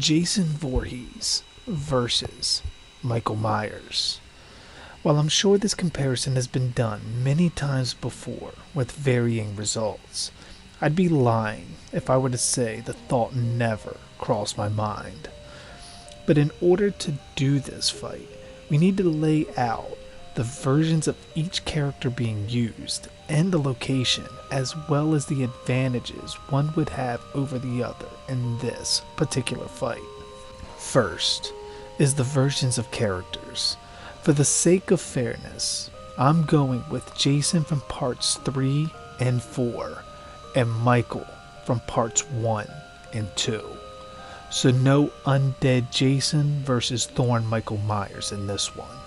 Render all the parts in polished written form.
Jason Voorhees versus Michael Myers. While I'm sure this comparison has been done many times before with varying results, I'd be lying if I were to say the thought never crossed my mind. But in order to do this fight, we need to lay out the versions of each character being used and the location, as well as the advantages one would have over the other in this particular fight. First is the versions of characters. For the sake of fairness, I'm going with Jason from parts 3 and 4 and Michael from parts 1 and 2. So no undead Jason versus Thorn Michael Myers in this one.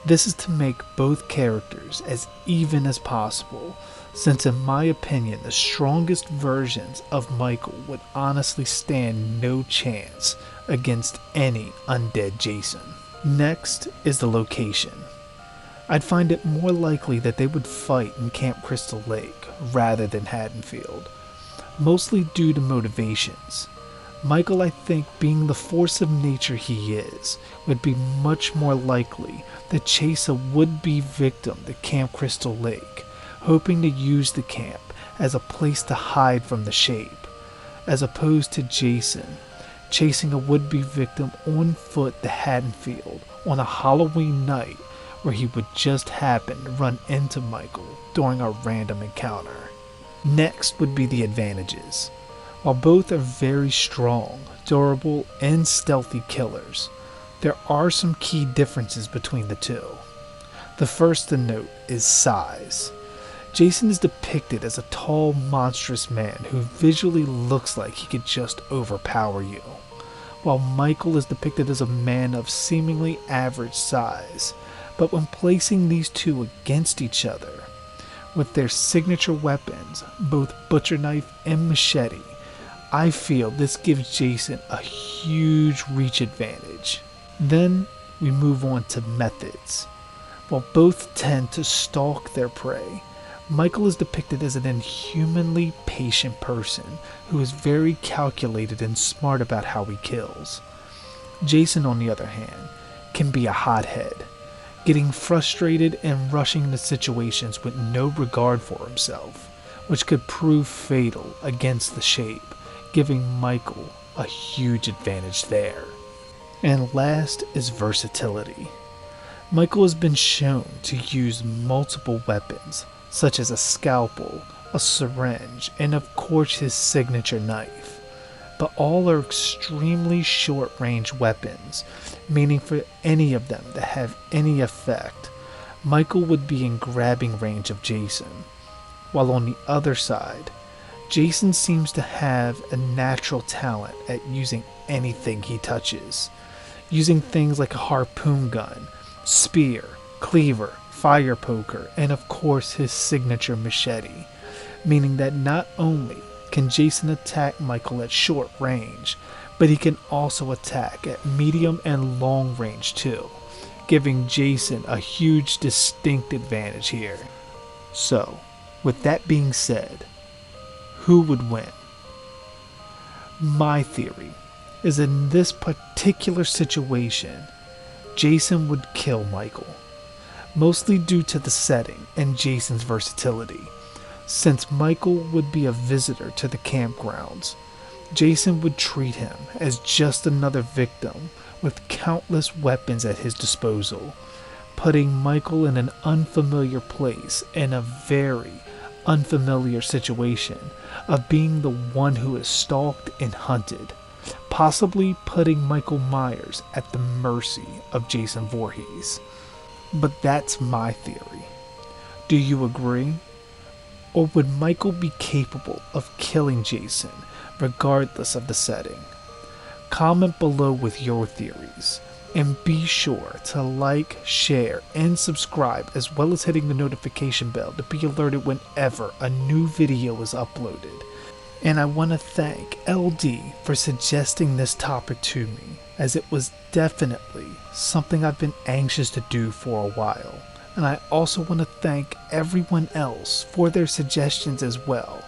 This is to make both characters as even as possible, since in my opinion the strongest versions of Michael would honestly stand no chance against any undead Jason. Next is the location. I'd find it more likely that they would fight in Camp Crystal Lake rather than Haddonfield, mostly due to motivations. Michael, I think, being the force of nature he is, would be much more likely to chase a would-be victim to Camp Crystal Lake, hoping to use the camp as a place to hide from the shape, as opposed to Jason chasing a would-be victim on foot to Haddonfield on a Halloween night where he would just happen to run into Michael during a random encounter. Next would be the advantages. While both are very strong, durable, and stealthy killers, there are some key differences between the two. The first to note is size. Jason is depicted as a tall, monstrous man who visually looks like he could just overpower you, while Michael is depicted as a man of seemingly average size. But when placing these two against each other, with their signature weapons, both butcher knife and machete, I feel this gives Jason a huge reach advantage. Then we move on to methods. While both tend to stalk their prey, Michael is depicted as an inhumanly patient person who is very calculated and smart about how he kills. Jason, on the other hand, can be a hothead, getting frustrated and rushing into situations with no regard for himself, which could prove fatal against the shape, giving Michael a huge advantage there. And last is versatility. Michael has been shown to use multiple weapons, such as a scalpel, a syringe, and of course his signature knife. But all are extremely short-range weapons, meaning for any of them to have any effect, Michael would be in grabbing range of Jason. While on the other side, Jason seems to have a natural talent at using anything he touches, using things like a harpoon gun, spear, cleaver, fire poker, and of course his signature machete, meaning that not only can Jason attack Michael at short range, but he can also attack at medium and long range too, giving Jason a huge distinct advantage here. So, with that being said, who would win? My theory is in this particular situation, Jason would kill Michael, mostly due to the setting and Jason's versatility. Since Michael would be a visitor to the campgrounds, Jason would treat him as just another victim with countless weapons at his disposal, putting Michael in an unfamiliar place in a very unfamiliar situation of being the one who is stalked and hunted, possibly putting Michael Myers at the mercy of Jason Voorhees. But that's my theory. Do you agree? Or would Michael be capable of killing Jason regardless of the setting? Comment below with your theories, and be sure to like, share, and subscribe, as well as hitting the notification bell to be alerted whenever a new video is uploaded. And I want to thank LD for suggesting this topic to me, as it was definitely something I've been anxious to do for a while. And I also want to thank everyone else for their suggestions as well.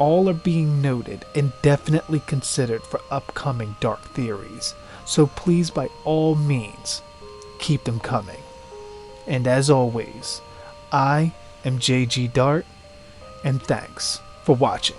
all are being noted and definitely considered for upcoming dark theories, so please by all means, keep them coming. And as always, I am JG Darhk, and thanks for watching.